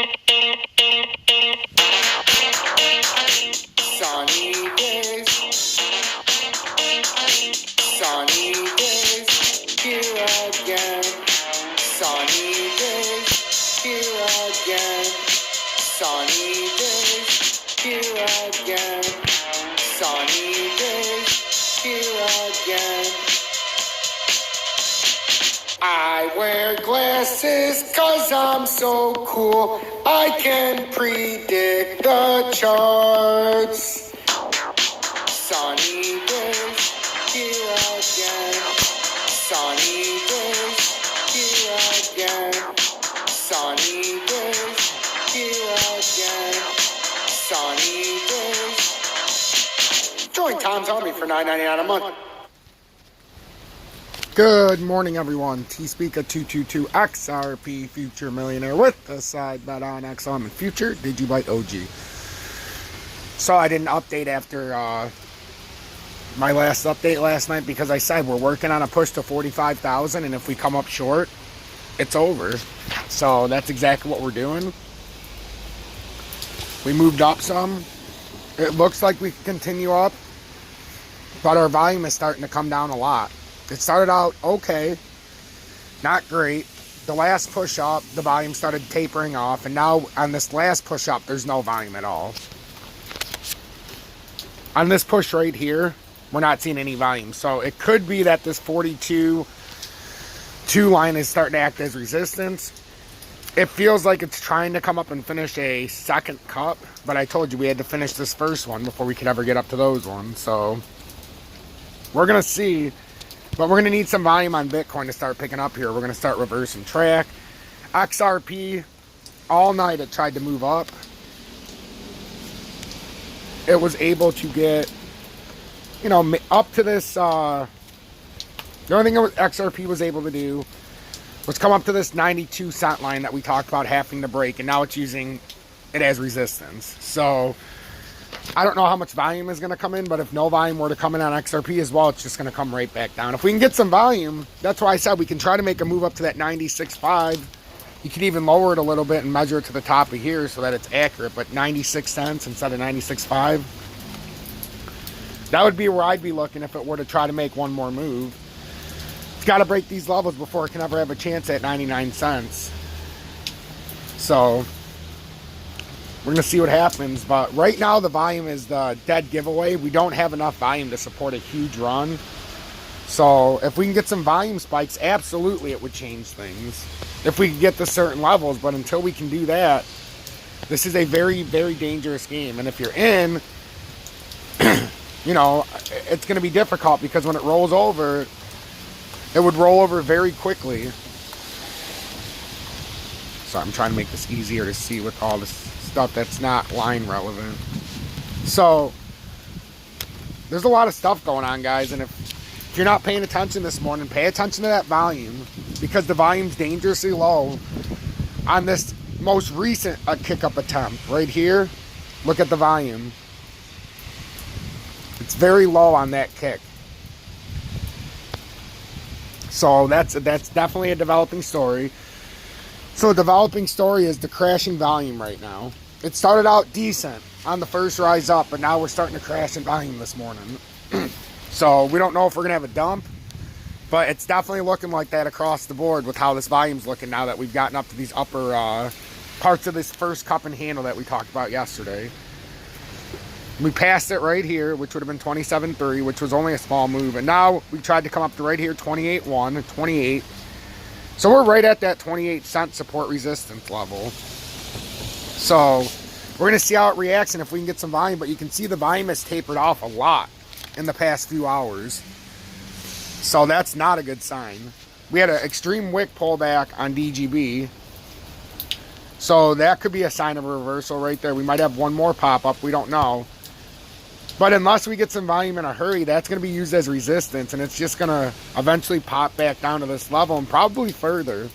Sunny days, sunny days, here again. Sunny days, here again. Sunny days, here again. Sunny days, here again. I wear glasses 'cause I'm so cool. I can predict the charts. Sunny days, here again. Sunny days, here again. Sunny days, here again. Sunny days. Join Tom's Army for $9.99 a month. Good morning, everyone. T-Speaker 222 XRP Future Millionaire with a side bet on XLM and Future DigiByte OG. So I didn't update after my last update last night because I said we're working on a push to 45,000, and if we come up short, it's over. So that's exactly what we're doing. We moved up some. It looks like we can continue up, but our volume is starting to come down a lot. It started out okay, not great. The last push up, the volume started tapering off, and now on this last push up, there's no volume at all. On this push right here, we're not seeing any volume. So it could be that this 42.2 line is starting to act as resistance. It feels like it's trying to come up and finish a second cup, but I told you we had to finish this first one before we could ever get up to those ones. So we're going to see. But we're going to need some volume on Bitcoin to start picking up here. We're going to start reversing track. XRP, all night it tried to move up. It was able to get, you know, up to this. The only thing XRP was able to do was come up to this 92 cent line that we talked about having to break. And now it's using it as resistance. So I don't know how much volume is going to come in, but if no volume were to come in on XRP as well, it's just going to come right back down. If we can get some volume, that's why I said we can try to make a move up to that 96.5. You can even lower it a little bit and measure it to the top of here so that it's accurate, but 96 cents instead of 96.5. That would be where I'd be looking if it were to try to make one more move. It's got to break these levels before it can ever have a chance at 99 cents. So we're going to see what happens, but right now the volume is the dead giveaway. We don't have enough volume to support a huge run. So if we can get some volume spikes, absolutely it would change things. If we can get to certain levels, but until we can do that, this is a very, very dangerous game. And if you're in, you know, it's going to be difficult because when it rolls over, it would roll over very quickly. So I'm trying to make this easier to see with all this stuff that's not line relevant. So there's a lot of stuff going on, guys, and if you're not paying attention this morning, pay attention to that volume, because the volume's dangerously low on this most recent kick up attempt right here. Look at the volume. It's very low on that kick. So that's definitely a developing story. So the developing story is the crashing volume right now. It started out decent on the first rise up, but now we're starting to crash in volume this morning. So we don't know if we're going to have a dump, but it's definitely looking like that across the board with how this volume's looking now that we've gotten up to these upper parts of this first cup and handle that we talked about yesterday. We passed it right here, which would have been 27.3, which was only a small move. And now we tried to come up to right here, 28.1 and 28. So we're right at that 28 cent support resistance level. So we're going to see how it reacts and if we can get some volume. But you can see the volume has tapered off a lot in the past few hours. So that's not a good sign. We had an extreme wick pullback on DGB. So that could be a sign of a reversal right there. We might have one more pop up. We don't know. But unless we get some volume in a hurry, that's going to be used as resistance. And it's just going to eventually pop back down to this level and probably further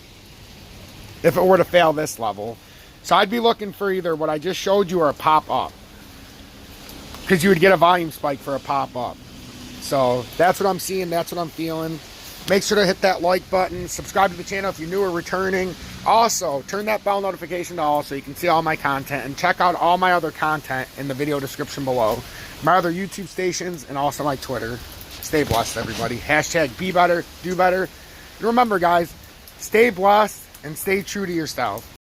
if it were to fail this level. So I'd be looking for either what I just showed you or a pop up, because you would get a volume spike for a pop up. So that's what I'm seeing. That's what I'm feeling. Make sure to hit that like button. Subscribe to the channel if you're new or returning. Also, turn that bell notification to all so you can see all my content, and check out all my other content in the video description below. My other YouTube stations and also my Twitter. Stay blessed, everybody. Hashtag be better, do better. And remember, guys, stay blessed and stay true to yourself.